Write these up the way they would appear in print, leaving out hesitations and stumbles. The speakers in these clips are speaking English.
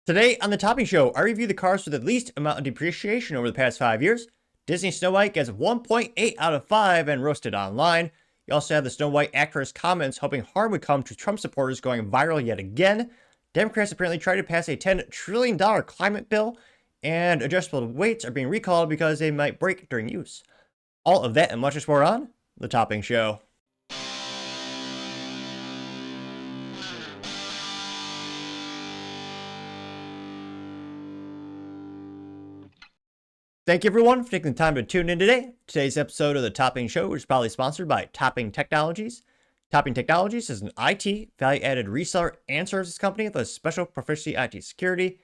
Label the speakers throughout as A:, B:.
A: Today on the Topping Show, I review the cars with the least amount of depreciation over the past 5 years. Disney Snow White gets 1.8 out of 5 and roasted online. You also have the Snow White actress comments hoping harm would come to Trump supporters going viral yet again. Democrats apparently tried to pass a $10 trillion climate bill, and adjustable weights are being recalled because they might break during use. All of that and much more on the Topping Show. Thank you everyone for taking the time to tune in today. Today's episode of the Topping Show is proudly sponsored by Topping Technologies. Topping Technologies is an IT value-added reseller and services company with a special proficiency IT security.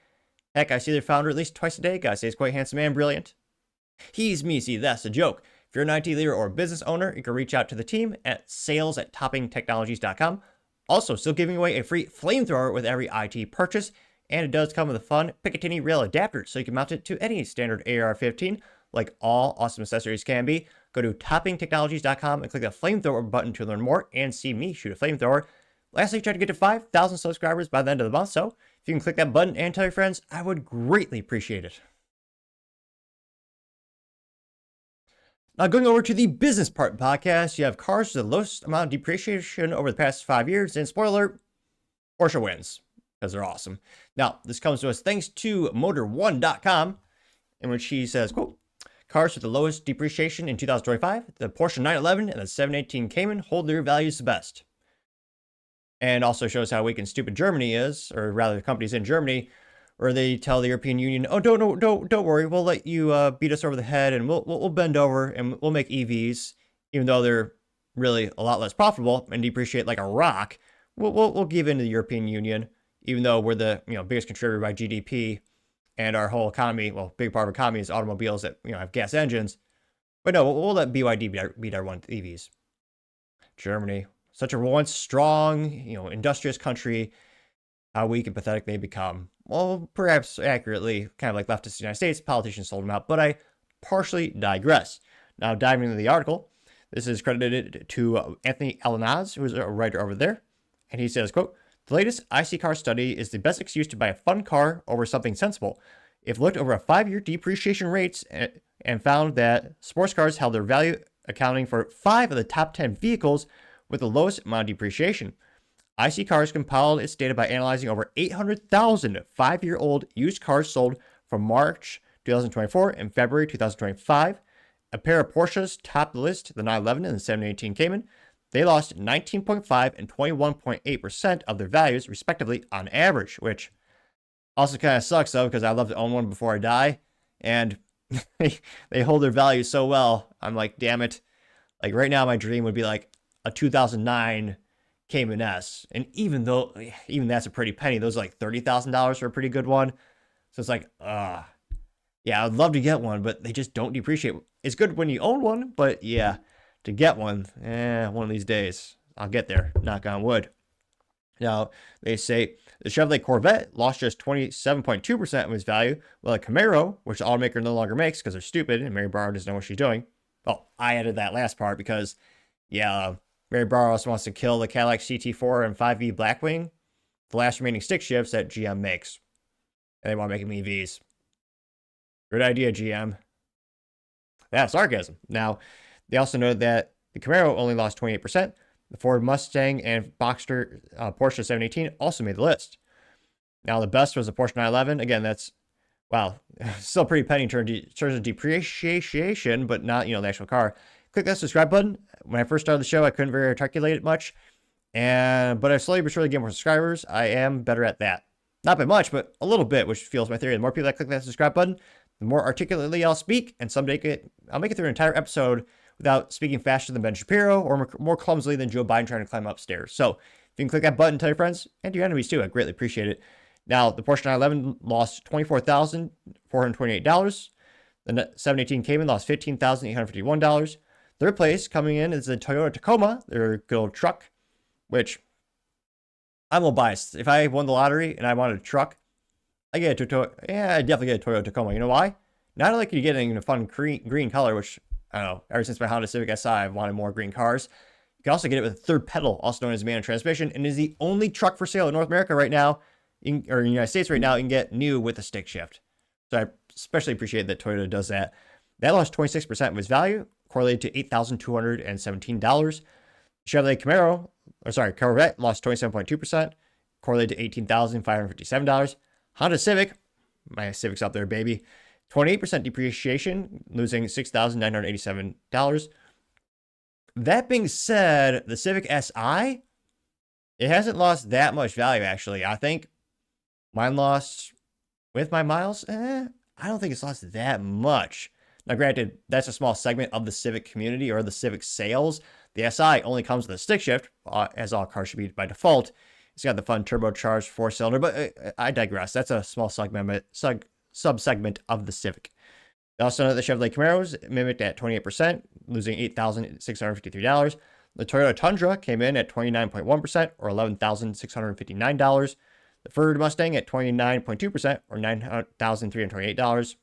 A: Heck, I see their founder at least twice a day. Gotta say he's quite handsome and brilliant. He's me, see, that's a joke. If you're an IT leader or a business owner, you can reach out to the team at sales@toppingtechnologies.com. Also, still giving away a free Flamethrower with every IT purchase. And it does come with a fun Picatinny rail adapter, so you can mount it to any standard AR-15, like all awesome accessories can be. Go to toppingtechnologies.com and click the Flamethrower button to learn more and see me shoot a flamethrower. Lastly, try to get to 5,000 subscribers by the end of the month, so if you can click that button and tell your friends, I would greatly appreciate it. Now, going over to the business part of the podcast, you have cars with the lowest amount of depreciation over the past 5 years, and spoiler alert, Porsche wins, because they're awesome. Now, this comes to us thanks to Motor1.com, in which he says, quote, cars with the lowest depreciation in 2025, the Porsche 911 and the 718 Cayman hold their values the best. And also shows how weak and stupid Germany is, or rather the companies in Germany, where they tell the European Union, oh, don't worry, we'll let you beat us over the head and we'll bend over and we'll make EVs, even though they're really a lot less profitable and depreciate like a rock. We'll give in to the European Union, even though we're the biggest contributor by GDP, and our whole economy, well, big part of our economy is automobiles that have gas engines. But no, we'll let BYD beat our one EVs. Germany, such a once strong, industrious country, how weak and pathetic they become. Well, perhaps accurately, kind of like leftist United States, politicians sold them out, but I partially digress. Now, diving into the article, this is credited to Anthony Alanaz, who's a writer over there, and he says, quote, the latest IC car study is the best excuse to buy a fun car over something sensible. It looked over a 5-year depreciation rates and found that sports cars held their value, accounting for 5 of the top 10 vehicles with the lowest amount of depreciation. IC Cars compiled its data by analyzing over 800,000 5-year-old used cars sold from March 2024 and February 2025. A pair of Porsches topped the list, the 911 and the 718 Cayman. They lost 19.5 and 21.8% of their values, respectively, on average, which also kind of sucks, though, because I love to own one before I die, and they hold their value so well. I'm like, damn it. Like, right now, my dream would be like a 2009 Cayman S, and even that's a pretty penny. Those are like $30,000 for a pretty good one. So it's like, yeah, I'd love to get one, but they just don't depreciate. It's good when you own one, but yeah. To get one, one of these days, I'll get there, knock on wood. Now, they say the Chevrolet Corvette lost just 27.2% of its value, while a Camaro, which the automaker no longer makes because they're stupid and Mary Barra doesn't know what she's doing. Well, I added that last part because, Mary Barra also wants to kill the Cadillac CT4 and 5V Blackwing, the last remaining stick shifts that GM makes. And they want to make them EVs. Good idea, GM. That's sarcasm. Now, they also noted that the Camaro only lost 28%. The Ford Mustang and Boxster Porsche 718 also made the list. Now, the best was the Porsche 911. Again, that's, wow, still pretty penny in terms of depreciation, but not, the actual car. Click that subscribe button. When I first started the show, I couldn't very articulate it much. But I've slowly but surely gained more subscribers. I am better at that. Not by much, but a little bit, which fuels my theory. The more people that click that subscribe button, the more articulately I'll speak, and someday I'll make it through an entire episode without speaking faster than Ben Shapiro or more clumsily than Joe Biden trying to climb upstairs. So if you can click that button, tell your friends and your enemies too. I greatly appreciate it. Now, the Porsche 911 lost $24,428. The 718 Cayman lost $15,851. Third place coming in is the Toyota Tacoma, their good old truck, which I'm a little biased. If I won the lottery and I wanted a truck, I definitely get a Toyota Tacoma. You know why? Not only can you get it in a fun green color, which I don't know, ever since my Honda Civic Si, I've wanted more green cars. You can also get it with a third pedal, also known as manual transmission, and is the only truck for sale in North America right now. or in the United States right now, you can get new with a stick shift. So I especially appreciate that Toyota does that. That lost 26% of its value, correlated to $8,217. Chevrolet Camaro, Corvette lost 27.2%, correlated to $18,557. Honda Civic, my Civic's up there, baby, 28% depreciation, losing $6,987. That being said, the Civic Si, it hasn't lost that much value, actually. I think mine lost, with my miles, I don't think it's lost that much. Now, granted, that's a small segment of the Civic community or the Civic sales. The Si only comes with a stick shift, as all cars should be by default. It's got the fun turbocharged 4-cylinder, but I digress. That's a small sub-segment of the Civic. Also, the Chevrolet Camaros mimicked at 28%, losing $8,653. The Toyota Tundra came in at 29.1%, or $11,659. The Ford Mustang at 29.2%, or $9,328.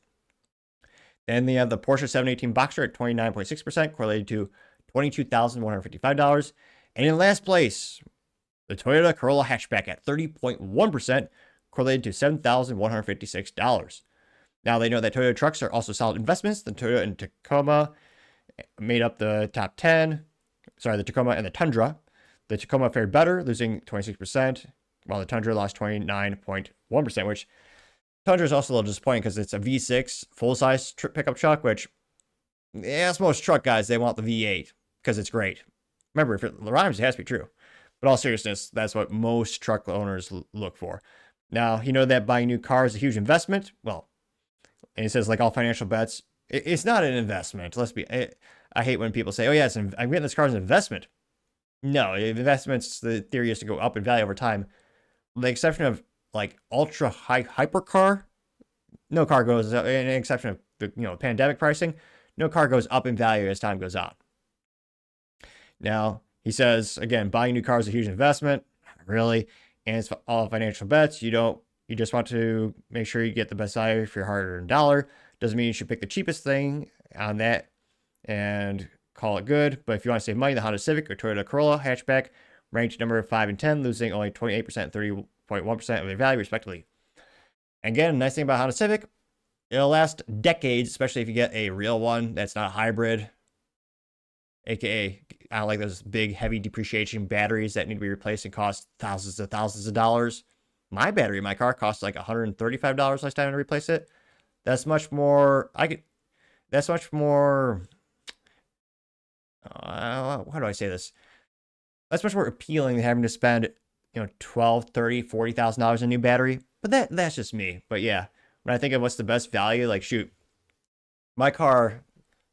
A: Then they have the Porsche 718 Boxster at 29.6%, correlated to $22,155. And in last place, the Toyota Corolla hatchback at 30.1%, correlated to $7,156. Now they know that Toyota trucks are also solid investments. The Toyota and Tacoma made up the top 10. Sorry, the Tacoma and the Tundra. The Tacoma fared better, losing 26%, while the Tundra lost 29.1%, which Tundra is also a little disappointing because it's a V6 full-size pickup truck, which, as most truck guys, they want the V8 because it's great. Remember, if it rhymes, it has to be true. But all seriousness, that's what most truck owners look for. Now, you know that buying new cars is a huge investment. Well, and he says, like all financial bets, it's not an investment. I hate when people say, oh, yeah, I'm getting this car as an investment. No, investments, the theory is to go up in value over time. With the exception of like ultra high hypercar, no car goes up, in an exception of the pandemic pricing, no car goes up in value as time goes on. Now, he says, again, buying new cars is a huge investment, really, and it's all financial bets. You just want to make sure you get the best value for your hard-earned dollar. Doesn't mean you should pick the cheapest thing on that and call it good. But if you want to save money, the Honda Civic or Toyota Corolla hatchback ranked number 5 and 10, losing only 28% and 30.1% of their value, respectively. And again, nice thing about Honda Civic, it'll last decades, especially if you get a real one that's not a hybrid, aka I don't like those big, heavy depreciation batteries that need to be replaced and cost thousands of dollars. My battery in my car costs like $135 last time to replace it. That's much more. How do I say this? That's much more appealing than having to spend, $12,000, $30,000, $40,000 on a new battery. But that's just me. But yeah, when I think of what's the best value, like shoot, my car,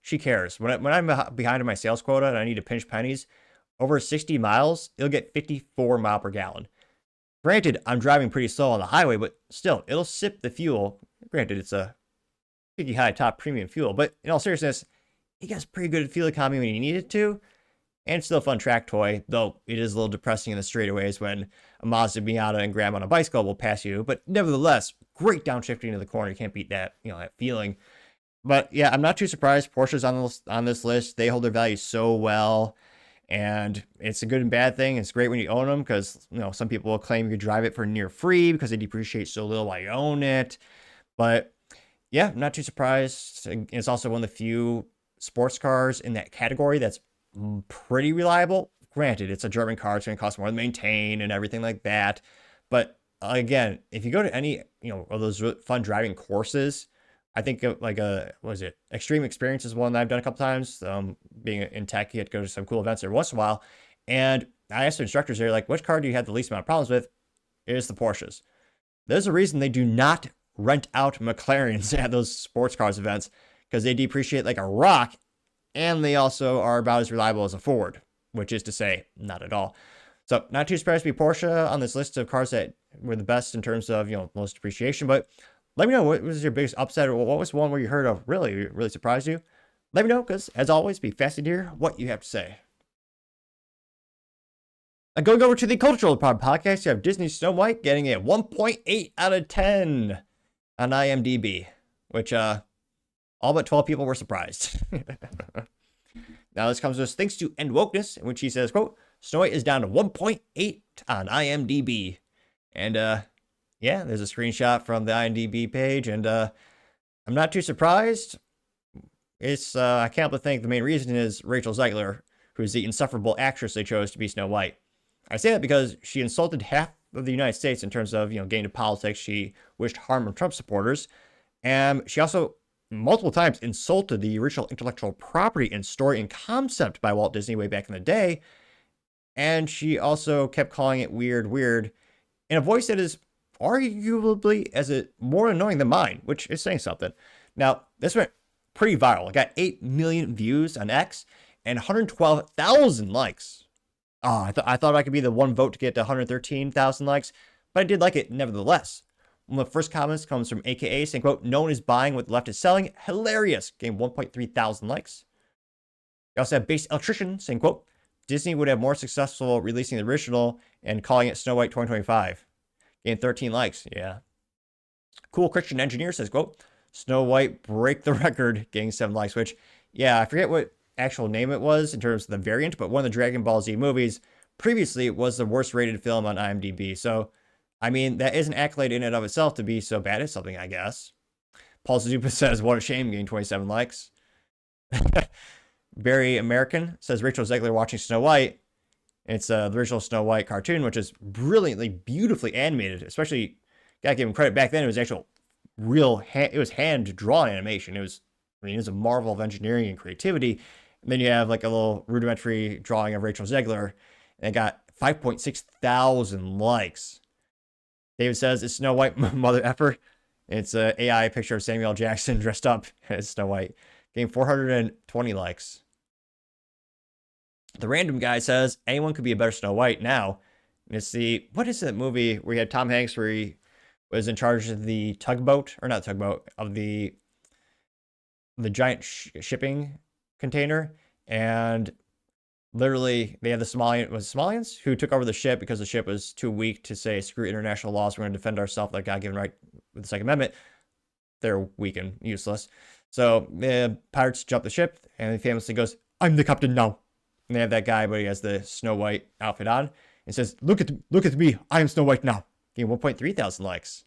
A: she cares. When I'm behind on my sales quota and I need to pinch pennies, over 60 miles, it'll get 54 mile per gallon. Granted, I'm driving pretty slow on the highway, but still, it'll sip the fuel. Granted, it's a pretty high top premium fuel, but in all seriousness, it gets pretty good fuel economy when you need it to, and it's still a fun track toy, though it is a little depressing in the straightaways when a Mazda Miata and Grandma on a bicycle will pass you, but nevertheless, great downshifting into the corner. You can't beat that, that feeling. But yeah, I'm not too surprised. Porsche's on this list. They hold their value so well. And it's a good and bad thing. It's great when you own them because, some people will claim you could drive it for near free because they depreciate so little while you own it. But yeah, I'm not too surprised. It's also one of the few sports cars in that category that's pretty reliable. Granted, it's a German car. It's going to cost more to maintain and everything like that. But again, if you go to any, of those fun driving courses, I think like Extreme Experience is one that I've done a couple times. Being in tech, you have to go to some cool events every once in a while. And I asked the instructors there, like, which car do you have the least amount of problems with? It is the Porsches. There's a reason they do not rent out McLarens at those sports cars events because they depreciate like a rock. And they also are about as reliable as a Ford, which is to say, not at all. So not too surprised to be Porsche on this list of cars that were the best in terms of, most depreciation, but let me know, what was your biggest upset, or what was one where you heard of really surprised you? Let me know, because as always, be fascinated to hear what you have to say. And going over to the Cultural Podcast, you have Disney Snow White getting a 1.8 out of 10 on IMDb, which all but 12 people were surprised. Now this comes to us thanks to End Wokeness, in which he says, quote, Snow White is down to 1.8 on IMDb. And Yeah, there's a screenshot from the IMDb page, and I'm not too surprised. It's I can't but think the main reason is Rachel Zegler, who's the insufferable actress they chose to be Snow White. I say that because she insulted half of the United States in terms of getting into politics. She wished harm on Trump supporters, and she also multiple times insulted the original intellectual property and story and concept by Walt Disney way back in the day. And she also kept calling it weird, weird, in a voice that is arguably as it more annoying than mine, which is saying something. Now, this went pretty viral. It got 8 million views on X and 112,000 likes. Oh, I thought I could be the one vote to get to 113,000 likes, but I did like it nevertheless. One of the first comments comes from AKA saying, quote, "No one is buying what the left is selling. Hilarious." Getting 1.3 thousand likes. You also have Base Electrician saying, quote, "Disney would have more successful releasing the original and calling it Snow White 2025. Getting 13 likes. Yeah. Cool Christian Engineer says, quote, "Snow White break the record." Getting 7 likes, which, yeah, I forget what actual name it was in terms of the variant, but one of the Dragon Ball Z movies previously was the worst rated film on IMDb. So, I mean, that is an accolade in and of itself to be so bad at something, I guess. Paul Suzupa says, "What a shame," getting 27 likes. Barry American says, "Rachel Zegler watching Snow White." It's the original Snow White cartoon, which is brilliantly, beautifully animated. Especially, gotta give him credit. Back then, it was actual real. It was hand drawn animation. It was a marvel of engineering and creativity. And then you have like a little rudimentary drawing of Rachel Zegler, and it got 5.6 thousand likes. David says, "It's Snow White, mother effer." It's an AI picture of Samuel Jackson dressed up as Snow White. Getting 420 likes. The random guy says, "Anyone could be a better Snow White now." And it's what is that movie where you had Tom Hanks where he was in charge of the tugboat, or not tugboat, of the giant shipping container, and literally they had the Somalians who took over the ship because the ship was too weak to say, "Screw international laws, we're going to defend ourselves like God-given right with the Second Amendment." They're weak and useless. So the pirates jump the ship, and he famously goes, "I'm the captain now." And they have that guy, but he has the Snow White outfit on, and says, look at me, I am Snow White now." Getting 1.3 thousand likes.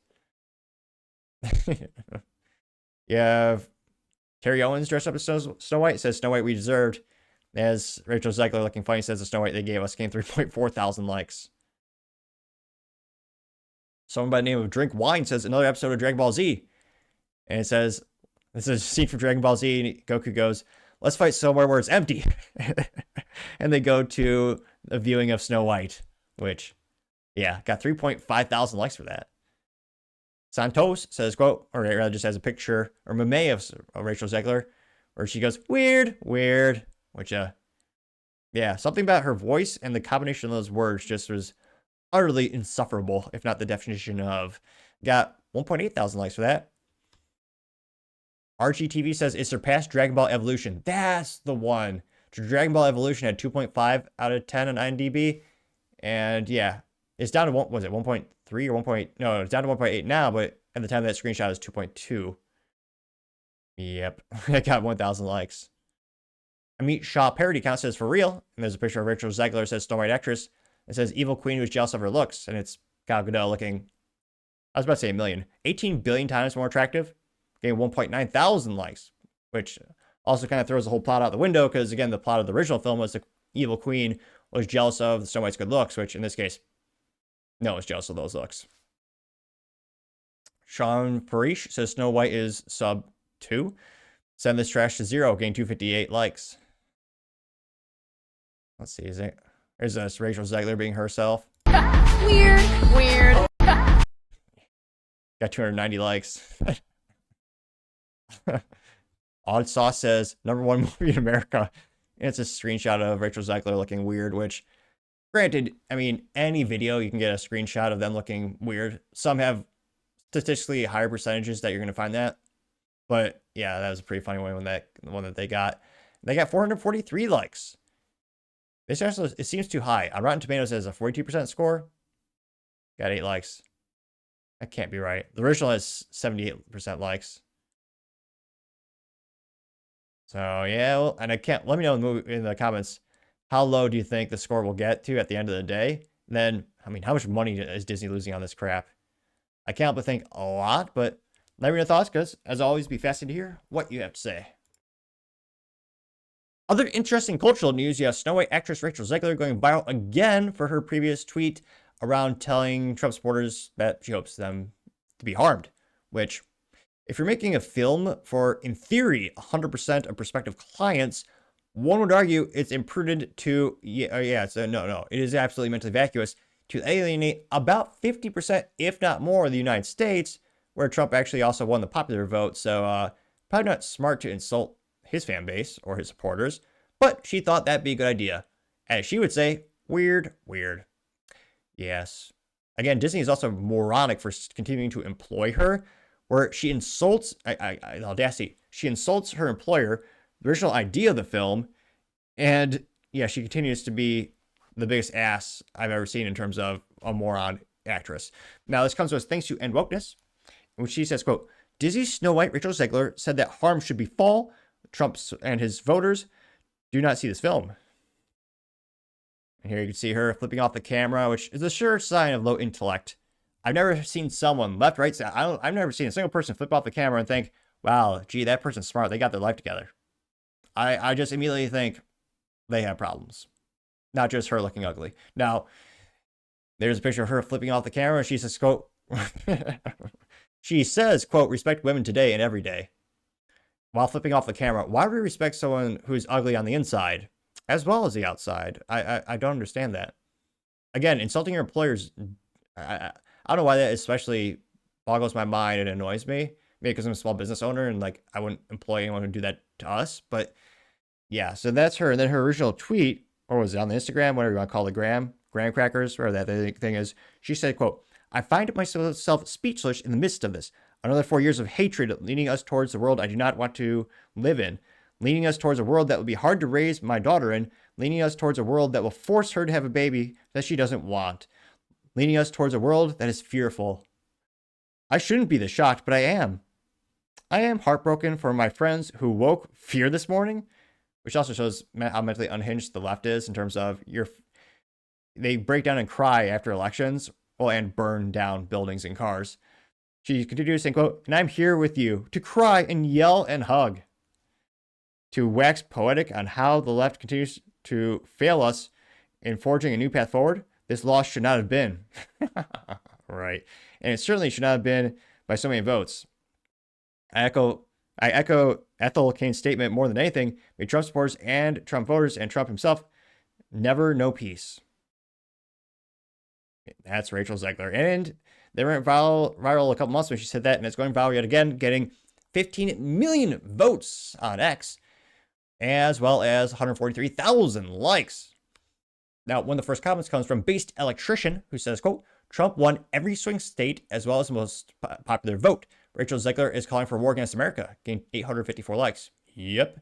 A: You have Terry Owens dressed up as Snow White. It says, "Snow White we deserved." As Rachel Zegler looking funny says, "The Snow White they gave us." Getting 3.4 thousand likes. Someone by the name of Drink Wine says, "Another episode of Dragon Ball Z." And it says, this is a scene from Dragon Ball Z, and Goku goes, "Let's fight somewhere where it's empty." And they go to a viewing of Snow White, which, yeah, got 3.5 thousand likes for that. Santos says, quote, or rather just has a picture or meme of Rachel Zegler, where she goes, "Weird, weird," which, yeah, something about her voice and the combination of those words just was utterly insufferable, if not the definition of. Got 1.8 thousand likes for that. RGTV says it surpassed Dragon Ball Evolution. That's the one. Dragon Ball Evolution had 2.5 out of 10 on IMDb. And yeah, it's down to 1.3 or 1. No, it's down to 1.8 now, but at the time of that screenshot, it was 2.2. Yep, it got 1,000 likes. Amit Shah parody account says, "For real." And there's a picture of Rachel Zegler, says Snow White actress. It says, "Evil queen who's jealous of her looks." And it's Gal Gadot looking, I was about to say a million, 18 billion times more attractive. Getting 1.9 thousand likes, which also kind of throws the whole plot out the window because, again, the plot of the original film was the evil queen was jealous of the Snow White's good looks, which in this case, no one's jealous of those looks. Sean Parish says Snow White is sub 2. Send this trash to 0, getting 258 likes. Let's see, there's this Rachel Zegler being herself.
B: Weird, weird.
A: Got 290 likes. Odd Sauce says, "Number 1 movie in America." And it's a screenshot of Rachel Zegler looking weird, which, granted, I mean, any video you can get a screenshot of them looking weird. Some have statistically higher percentages that you're going to find that. But yeah, that was a pretty funny one the one that they got. They got 443 likes. This also, it seems too high. On Rotten Tomatoes, it has a 42% score. Got 8 likes. That can't be right. The original has 78% likes. So yeah, well, and let me know in the comments, how low do you think the score will get to at the end of the day? And then, I mean, how much money is Disney losing on this crap? I can't but think a lot, but let me know your thoughts, because as always, be fascinated to hear what you have to say. Other interesting cultural news, you have Snow White actress Rachel Zegler going viral again for her previous tweet around telling Trump supporters that she hopes them to be harmed, which, if you're making a film for, in theory, 100% of prospective clients, one would argue it's imprudent to, it is absolutely mentally vacuous to alienate about 50%, if not more, of the United States, where Trump actually also won the popular vote. So probably not smart to insult his fan base or his supporters, but she thought that'd be a good idea. As she would say, weird. Yes. Again, Disney is also moronic for continuing to employ her, where she insults, the audacity, she insults her employer, the original idea of the film, and yeah, she continues to be the biggest ass I've ever seen in terms of a moron actress. Now, this comes to us thanks to End Wokeness, in which she says, quote, Disney's Snow White, Rachel Zegler, said that harm should befall Trump and his voters. Do not see this film. And here you can see her flipping off the camera, which is a sure sign of low intellect. I've never seen someone, left, right, I've never seen a single person flip off the camera and think, wow, gee, that person's smart. They got their life together. I just immediately think they have problems. Not just her looking ugly. Now, there's a picture of her flipping off the camera. She says, quote, she says, quote, respect women today and every day. While flipping off the camera, why would we respect someone who's ugly on the inside as well as the outside? I don't understand that. Again, insulting your employers, I don't know why that especially boggles my mind and annoys me. Maybe because I'm a small business owner and like I wouldn't employ anyone who would do that to us. But yeah, so that's her. And then her original tweet, or was it on the Instagram, whatever you want to call the graham crackers, whatever that thing is, she said, quote, I find myself speechless in the midst of this. Another 4 years of hatred leading us towards the world I do not want to live in, leading us towards a world that will be hard to raise my daughter in, leading us towards a world that will force her to have a baby that she doesn't want, leading us towards a world that is fearful. I shouldn't be this shocked, but I am. I am heartbroken for my friends who woke fear this morning, which also shows how mentally unhinged the left is in terms of they break down and cry after elections, and burn down buildings and cars. She continues saying, quote, and I'm here with you to cry and yell and hug. To wax poetic on how the left continues to fail us in forging a new path forward, this loss should not have been. Right. And it certainly should not have been by so many votes. I echo Ethel Kane's statement more than anything. May Trump supporters and Trump voters and Trump himself never know peace. That's Rachel Zegler. And they went viral a couple months when she said that, and it's going viral yet again, getting 15 million votes on X, as well as 143,000 likes. Now, one of the first comments comes from Based Electrician, who says, quote, Trump won every swing state as well as the most popular vote. Rachel Zegler is calling for war against America, gained 854 likes. Yep.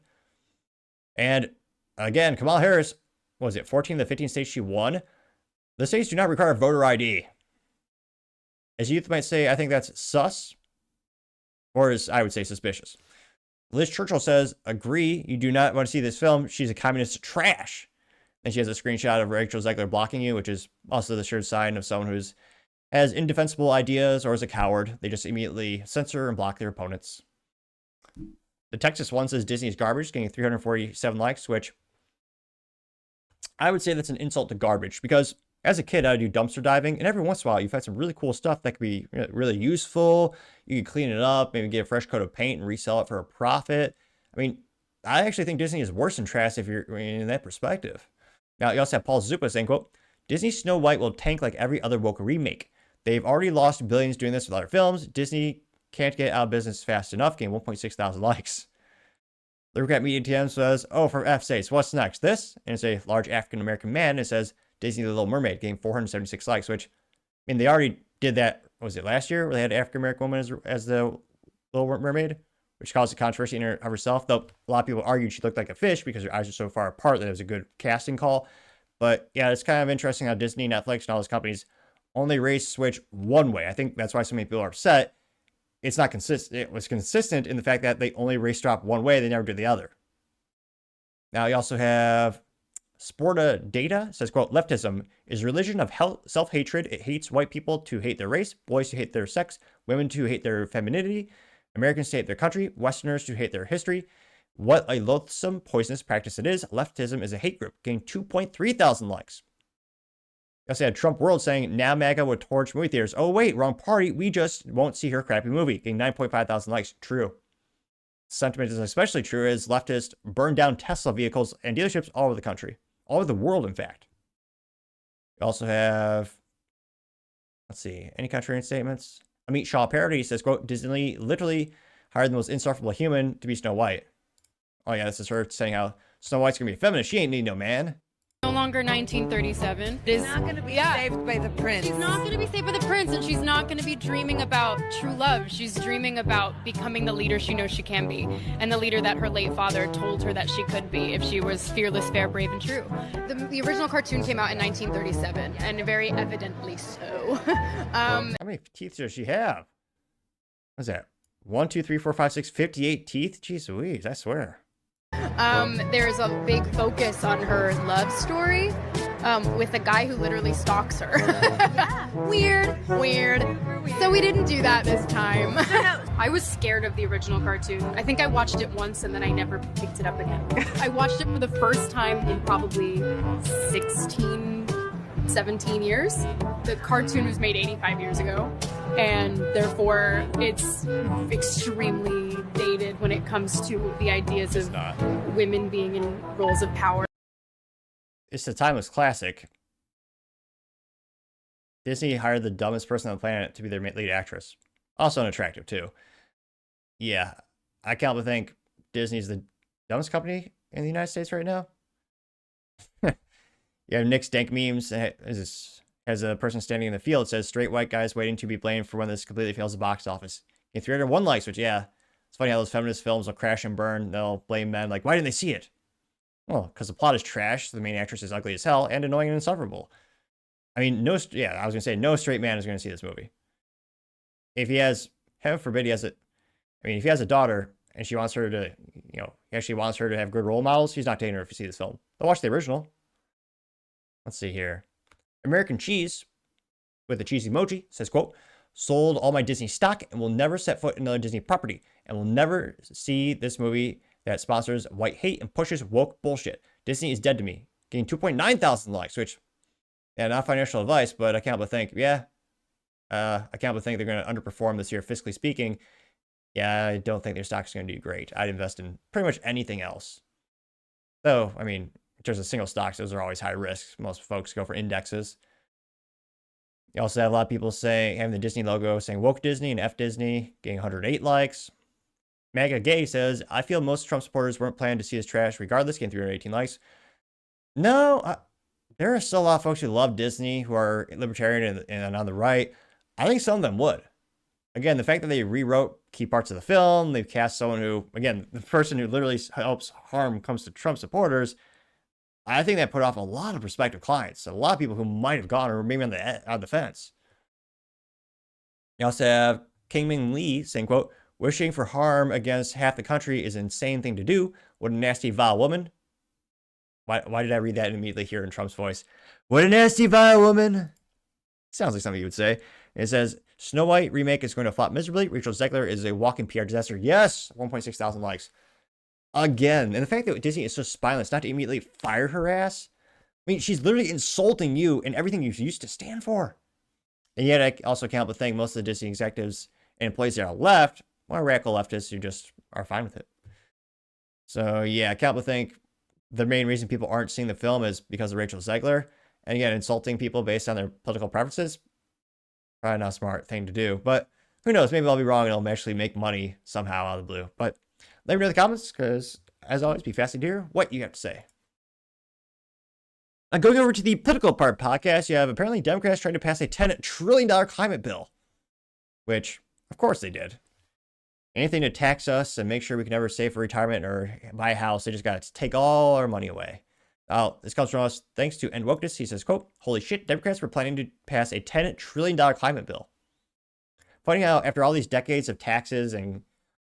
A: And again, Kamala Harris, what was it, 14 of the 15 states she won? The states do not require voter ID. As youth might say, I think that's sus, or as I would say, suspicious. Liz Churchill says, agree, you do not want to see this film. She's a communist trash. And she has a screenshot of Rachel Zegler blocking you, which is also the sure sign of someone who's has indefensible ideas or is a coward. They just immediately censor and block their opponents. The Texas one says Disney is garbage, getting 347 likes, which I would say that's an insult to garbage, because as a kid, I would do dumpster diving, and every once in a while, you've had some really cool stuff that could be really useful. You could clean it up, maybe get a fresh coat of paint and resell it for a profit. I mean, I actually think Disney is worse than trash if you're in that perspective. Now, you also have Paul Zupa saying, quote, Disney's Snow White will tank like every other woke remake. They've already lost billions doing this with other films. Disney can't get out of business fast enough, getting 1.6 thousand likes. Lyricat Media TM says, oh, for F's sakes, what's next? This? And it's a large African-American man. It says, Disney The Little Mermaid, getting 476 likes, which, I mean, they already did that, was it last year, where they had an African-American woman as the Little Mermaid, which caused a controversy in of herself, though a lot of people argued she looked like a fish because her eyes are so far apart that it was a good casting call. But yeah, it's kind of interesting how Disney, Netflix, and all those companies only raise Switch one way. I think that's why so many people are upset. It's not consistent. It was consistent in the fact that they only race drop one way. They never did the other. Now you also have Sporta Data says, quote, leftism is a religion of self-hatred. It hates white people to hate their race, boys to hate their sex, women to hate their femininity, Americans to hate their country, Westerners to hate their history. What a loathsome, poisonous practice it is. Leftism is a hate group, getting 2.3 thousand likes. I also had Trump World saying, now MAGA would torch movie theaters. Oh, wait, wrong party. We just won't see her crappy movie. Getting 9.5 thousand likes. True. Sentiment is especially true as leftists burn down Tesla vehicles and dealerships all over the country. All over the world, in fact. We also have, let's see, any contrarian statements? Amit Shah Parody says, quote, Disney literally hired the most insufferable human to be Snow White. Oh, yeah, this is her saying how Snow White's going to be a feminist. She ain't need no man.
B: No longer 1937.
C: She's not going to be saved by the prince.
B: She's not going to be saved by the prince, and she's not going to be dreaming about true love. She's dreaming about becoming the leader she knows she can be, and the leader that her late father told her that she could be if she was fearless, fair, brave, and true. The original cartoon came out in 1937, and very evidently so.
A: How many teeth does she have? What's that? 1, 2, 3, 4, 5, 6, 58 teeth? Jeez Louise, I swear.
B: There's a big focus on her love story with a guy who literally stalks her. Weird. So we didn't do that this time. I was scared of the original cartoon. I think I watched it once and then I never picked it up again. I watched it for the first time in probably 16, 17 years. The cartoon was made 85 years ago, and therefore it's extremely dated when it comes to the ideas of women being in roles of power.
A: It's a timeless classic. Disney hired the dumbest person on the planet to be their lead actress. Also unattractive, too. Yeah, I can't but think Disney's the dumbest company in the United States right now. You have Nick's dank memes. As a person standing in the field, it says, straight white guys waiting to be blamed for when this completely fails the box office. Get 301 likes, which, yeah, it's funny how those feminist films will crash and burn. They'll blame men, like, why didn't they see it? Well, because the plot is trash, the main actress is ugly as hell, and annoying and insufferable. I mean, no straight man is going to see this movie. If he has, heaven forbid, if he has a daughter and she wants her to, he actually wants her to have good role models, he's not taking her if you see this film. They'll watch the original. Let's see here. American Cheese, with the cheese emoji, says, quote, sold all my Disney stock and will never set foot in another Disney property and will never see this movie that sponsors white hate and pushes woke bullshit. Disney is dead to me. Getting 2.9 thousand likes, which, yeah, not financial advice, but I can't but think, I can't but think they're going to underperform this year, fiscally speaking. Yeah, I don't think their stock's going to do great. I'd invest in pretty much anything else. Though, I mean, in terms of single stocks, those are always high risk. Most folks go for indexes. You also have a lot of people having the Disney logo saying woke Disney and F Disney, getting 108 likes. MAGA Gay says, I feel most Trump supporters weren't planning to see this trash regardless, getting 318 likes. No, there are still a lot of folks who love Disney, who are libertarian and on the right. I think some of them would. Again, the fact that they rewrote key parts of the film, they've cast someone who, again, the person who literally helps harm comes to Trump supporters, I think that put off a lot of prospective clients. A lot of people who might have gone or maybe on the fence. You also have Kingming Lee saying, quote, wishing for harm against half the country is an insane thing to do. What a nasty, vile woman. Why did I read that immediately here in Trump's voice? What a nasty, vile woman. Sounds like something you would say. It says, Snow White remake is going to flop miserably. Rachel Zegler is a walking PR disaster. Yes, 1.6 thousand likes. Again, and the fact that Disney is so spineless not to immediately fire her ass. I mean, she's literally insulting you and everything you used to stand for. And yet I also can't but think most of the Disney executives and employees that are left are radical leftists who just are fine with it. So yeah, I can't but think the main reason people aren't seeing the film is because of Rachel Zegler. And again, insulting people based on their political preferences, probably not a smart thing to do. But who knows? Maybe I'll be wrong and it'll actually make money somehow out of the blue. But let me know in the comments, because as always, be fascinated to hear what you have to say. Now, going over to the political part podcast, you have apparently Democrats trying to pass a $10 trillion climate bill, which, of course, they did. Anything to tax us and make sure we can never save for retirement or buy a house, they just got to take all our money away. This comes from us thanks to End Wokeness. He says, quote, holy shit, Democrats were planning to pass a $10 trillion climate bill. Funny how after all these decades of taxes and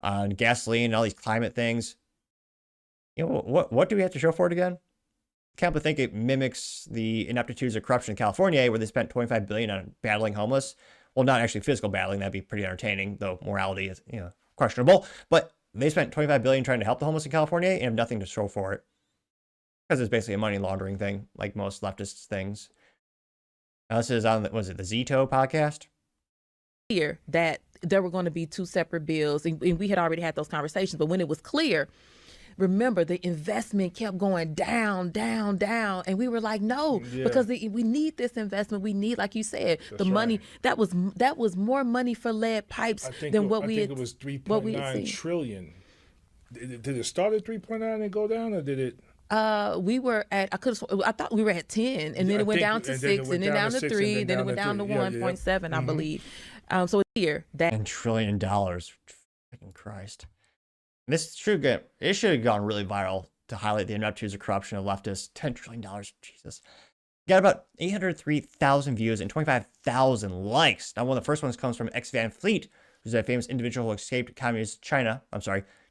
A: on gasoline and all these climate things, what do we have to show for it again? can't but think it mimics the ineptitudes of corruption in California, where they spent $25 billion on battling homeless. Well, not actually physical battling. That'd be pretty entertaining, though morality is, questionable. But they spent $25 billion trying to help the homeless in California and have nothing to show for it. Because it's basically a money laundering thing, like most leftist things. Now, this is on, was it the Zito podcast?
D: Here that there were going to be two separate bills, and we had already had those conversations. But when it was clear, remember, the investment kept going down, and we were like, no, because we need this investment. We need, like you said, the money. That was more money for lead pipes than what we had.
E: I think it was 3.9 trillion. Did it start at 3.9 and go down, or did it?
D: We were at, I thought we were at 10, and then it went down to 6, and then down to 3, then it went down to 1.7, I believe. So it's here that
A: $10 trillion. Freaking Christ. This should have gone really viral to highlight the ineptitudes of corruption of leftists. $10 trillion. Jesus. Got about 803,000 views and 25,000 likes. Now, one of the first ones comes from X Van Fleet, who's a famous individual who escaped communist China, as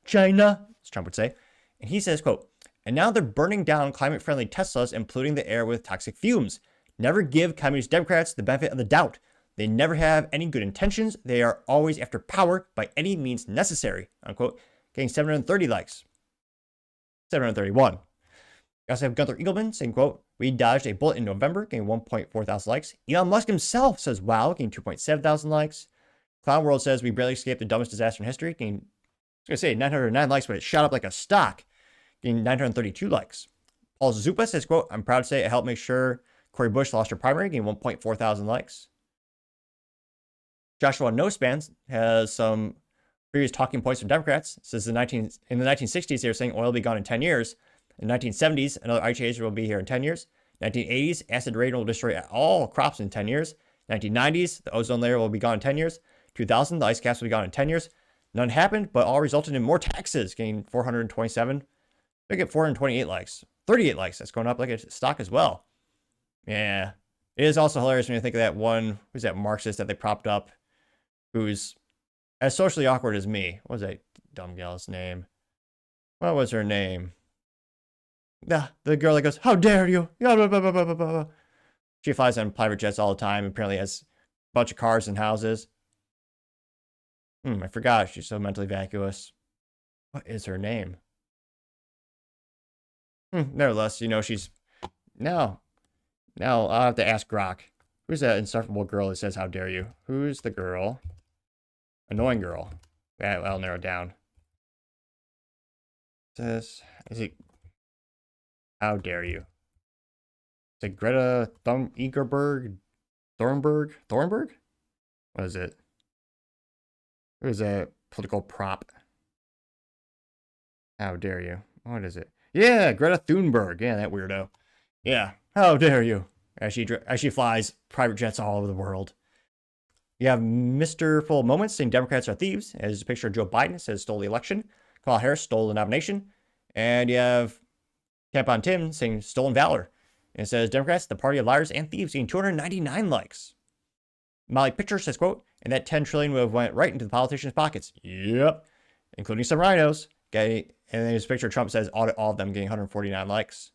A: Trump would say. And he says, quote, "And now they're burning down climate-friendly Teslas and polluting the air with toxic fumes. Never give communist Democrats the benefit of the doubt. They never have any good intentions. They are always after power by any means necessary," unquote. Getting 730 likes. 731. We also have Gunther Eagleman saying, quote, "We dodged a bullet in November," getting 1.4 thousand likes. Elon Musk himself says, "Wow," getting 2.7 thousand likes. Clown World says, "We barely escaped the dumbest disaster in history," getting, I was going to say 909 likes, but it shot up like a stock, getting 932 likes. Paul Zupa says, quote, "I'm proud to say I helped make sure Cory Bush lost her primary," getting 1.4 thousand likes. Joshua Nospan has some previous talking points from Democrats. Says in the 1960s, they were saying oil will be gone in 10 years. In the 1970s, another ice age will be here in 10 years. 1980s, acid rain will destroy all crops in 10 years. 1990s, the ozone layer will be gone in 10 years. 2000, the ice caps will be gone in 10 years. None happened, but all resulted in more taxes, getting 427. They get 428 likes. 38 likes. That's going up like a stock as well. Yeah. It is also hilarious when you think of that one, who's that Marxist that they propped up, who's as socially awkward as me. What was that dumb gal's name? What was her name? The girl that goes, "How dare you?" She flies on private jets all the time. Apparently has a bunch of cars and houses. I forgot. She's so mentally vacuous. What is her name? Nevertheless, she's... Now I'll have to ask Grok. Who's that insufferable girl that says, "How dare you"? Who's the girl? Annoying girl. Yeah, I'll narrow it down. Is it... How dare you? Is it Greta Thunberg? Thornburg? What is it? Who is that political prop? How dare you? What is it? Yeah, Greta Thunberg. Yeah, that weirdo. Yeah, how dare you? As she flies private jets all over the world. You have Mr. Full Moments saying Democrats are thieves. As a picture of Joe Biden says stole the election. Kamala Harris stole the nomination. And you have Tampon Tim saying stolen valor. And it says Democrats, the party of liars and thieves, getting 299 likes. Molly Pitcher says, quote, "And that 10 trillion would have went right into the politicians' pockets." Yep. Including some rhinos. Okay. And then his picture, Trump says audit all of them, getting 149 likes.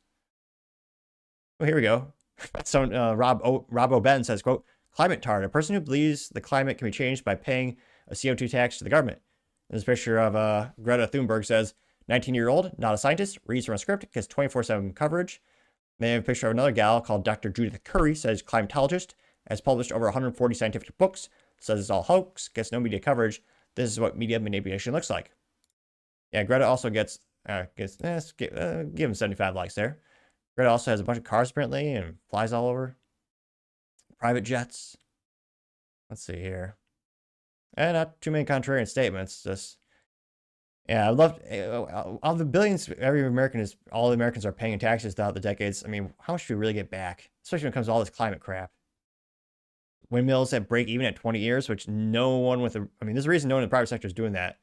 A: Well, here we go. So Rob O'Ben says, quote, "Climate tard, a person who believes the climate can be changed by paying a CO2 tax to the government." And this picture of Greta Thunberg says, 19-year-old, not a scientist, reads from a script, gets 24/7 coverage. They have a picture of another gal called Dr. Judith Curry, says climatologist, has published over 140 scientific books, says it's all hoax, gets no media coverage. This is what media manipulation looks like. Yeah, Greta also give him 75 likes there. Greta also has a bunch of cars apparently and flies all over. Private jets. Let's see here. And not too many contrarian statements. Just, yeah, I love all the billions all the Americans are paying in taxes throughout the decades. I mean, how much do we really get back? Especially when it comes to all this climate crap. Windmills that break even at 20 years, which no one there's a reason no one in the private sector is doing that.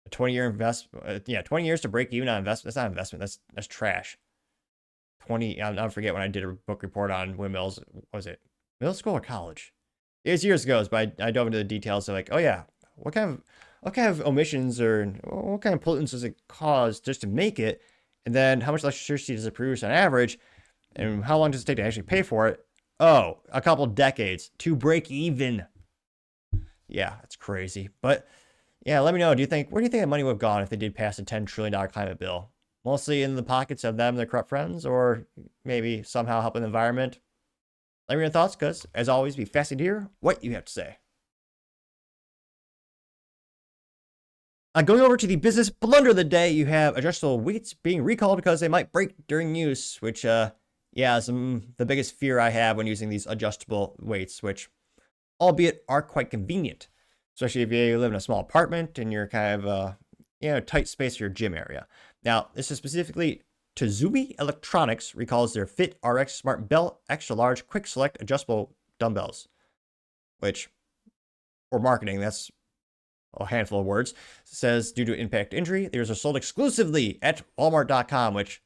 A: A 20-year investment, 20 years to break even on investment. That's not investment. That's trash. I'll forget when I did a book report on windmills. Was it middle school or college? It was years ago, but I dove into the details of like, oh yeah, what kind of omissions or what kind of pollutants does it cause just to make it? And And then how much electricity does it produce on average? And how long does it take to actually pay for it? Oh, a couple decades to break even. Yeah, that's crazy. But yeah, let me know. Where do you think that money would have gone if they did pass a $10 trillion climate bill? Mostly in the pockets of them and their corrupt friends, or maybe somehow helping the environment? Let me know your thoughts, because as always, be fascinated to hear what you have to say. Going over to the business blunder of the day, you have adjustable weights being recalled because they might break during use, which, yeah, is the biggest fear I have when using these adjustable weights, which, albeit, are quite convenient, especially if you live in a small apartment and you're kind of, tight space for your gym area. Now, this is specifically Tazumi Electronics recalls their Fit RX Smart Belt Extra Large Quick Select Adjustable Dumbbells, which, for marketing, that's a handful of words. It says, due to impact injury, these are sold exclusively at Walmart.com, which,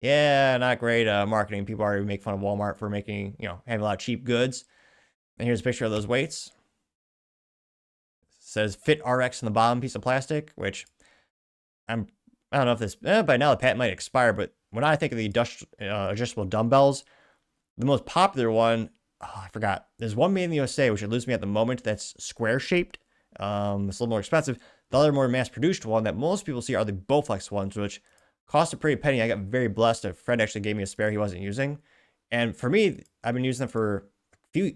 A: yeah, not great marketing. People already make fun of Walmart for making, having a lot of cheap goods. And here's a picture of those weights. It says Fit RX on the bottom piece of plastic, which I don't know if this, by now the patent might expire, but when I think of the adjustable dumbbells, the most popular one, I forgot. There's one made in the USA, which eludes me at the moment, that's square shaped. It's a little more expensive. The other more mass-produced one that most people see are the Bowflex ones, which cost a pretty penny. I got very blessed. A friend actually gave me a spare he wasn't using. And for me, I've been using them for a few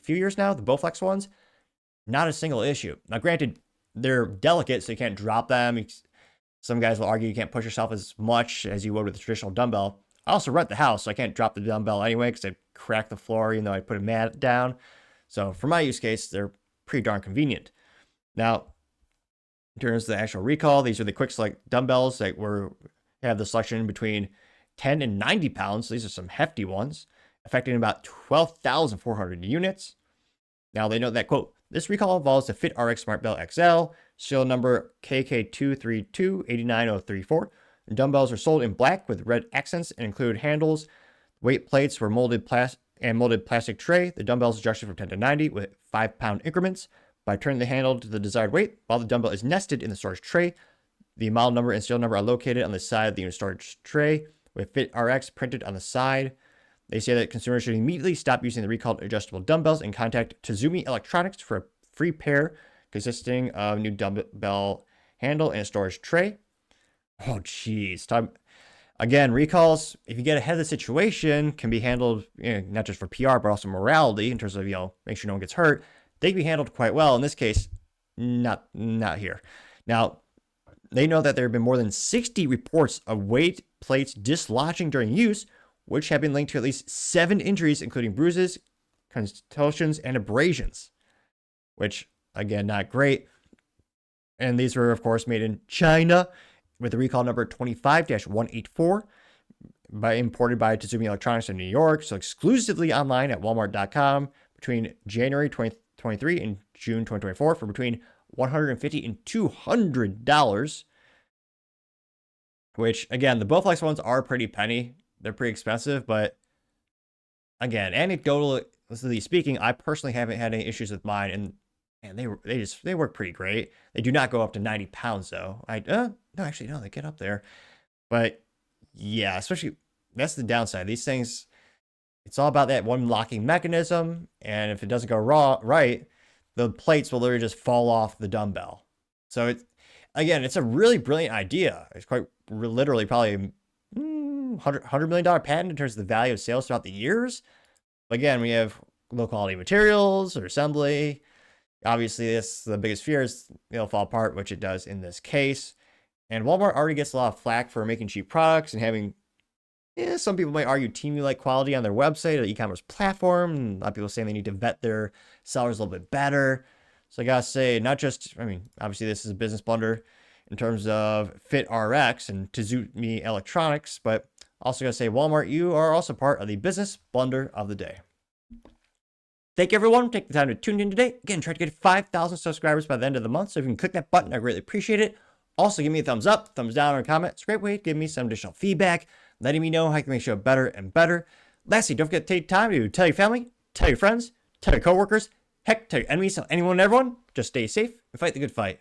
A: years now, the Bowflex ones. Not a single issue. Now, granted, they're delicate, so you can't drop them. Some guys will argue you can't push yourself as much as you would with a traditional dumbbell. I also rent the house, so I can't drop the dumbbell anyway because I'd crack the floor, even though I put a mat down. So for my use case, they're pretty darn convenient. Now, in terms of the actual recall, these are the quick select dumbbells that have the selection between 10 and 90 pounds. So these are some hefty ones, affecting about 12,400 units. Now, they note that, quote, this recall involves the Fit RX Smart Belt XL, serial number KK232-89034. The dumbbells are sold in black with red accents and include handles. Weight plates were molded plastic tray. The dumbbells adjusted from 10 to 90 with 5-pound increments. By turning the handle to the desired weight, while the dumbbell is nested in the storage tray, the model number and serial number are located on the side of the storage tray with Fit RX printed on the side. They say that consumers should immediately stop using the recalled adjustable dumbbells and contact Tazumi Electronics for a free pair consisting of new dumbbell handle and a storage tray. Oh, geez. Again, recalls, if you get ahead of the situation, can be handled, not just for PR, but also morality in terms of, make sure no one gets hurt. They can be handled quite well. In this case, not here. Now, they know that there have been more than 60 reports of weight plates dislodging during use, which have been linked to at least 7 injuries, including bruises, contusions, and abrasions, which, again, not great. And these were, of course, made in China with the recall number 25-184, imported by Tazumi Electronics in New York, so exclusively online at Walmart.com between January 2023 and June 2024 for between $150 and $200, which, again, the Bowflex ones are pretty penny. They're pretty expensive, but again, anecdotally speaking, I personally haven't had any issues with mine, and they work pretty great. They do not go up to 90 pounds though. No, they get up there, but yeah, especially that's the downside. These things, it's all about that one locking mechanism, and if it doesn't go right, the plates will literally just fall off the dumbbell. So it's a really brilliant idea. It's quite literally probably $100 million patent in terms of the value of sales throughout the years. But again, we have low quality materials or assembly. Obviously, the biggest fear is it'll fall apart, which it does in this case. And Walmart already gets a lot of flack for making cheap products and having, some people might argue team-like quality on their website or e-commerce platform. And a lot of people saying they need to vet their sellers a little bit better. So I gotta say, obviously this is a business blunder in terms of Fit RX and Tazumi Electronics, but also gotta say, Walmart, you are also part of the business blunder of the day. Thank you, everyone, for taking the time to tune in today. Again, try to get 5,000 subscribers by the end of the month, so if you can click that button, I greatly appreciate it. Also, give me a thumbs up, thumbs down, or a comment. It's a great way to give me some additional feedback, letting me know how I can make sure better and better. Lastly, don't forget to take time to tell your family, tell your friends, tell your coworkers, heck, tell your enemies, tell anyone and everyone. Just stay safe and fight the good fight.